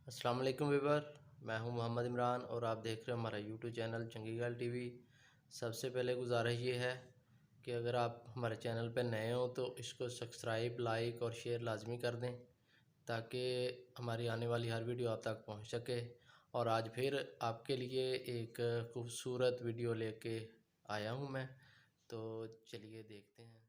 अस्सलाम वालेकुम व्यूवर, मैं हूं मोहम्मद इमरान और आप देख रहे हो हमारा यूट्यूब चैनल जंगीगल टीवी। सबसे पहले गुजारिश ये है कि अगर आप हमारे चैनल पर नए हो तो इसको सब्सक्राइब, लाइक और शेयर लाजमी कर दें ताकि हमारी आने वाली हर वीडियो आप तक पहुंच सके। और आज फिर आपके लिए एक खूबसूरत वीडियो लेके आया हूं मैं, तो चलिए देखते हैं।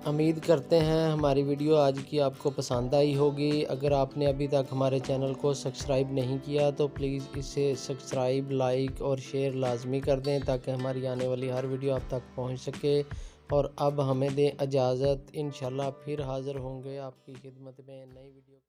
उम्मीद करते हैं हमारी वीडियो आज की आपको पसंद आई होगी। अगर आपने अभी तक हमारे चैनल को सब्सक्राइब नहीं किया तो प्लीज़ इसे सब्सक्राइब, लाइक और शेयर लाजमी कर दें ताकि हमारी आने वाली हर वीडियो आप तक पहुंच सके। और अब हमें दें इजाज़त, इंशाल्लाह फिर हाज़िर होंगे आपकी खिदमत में नई वीडियो।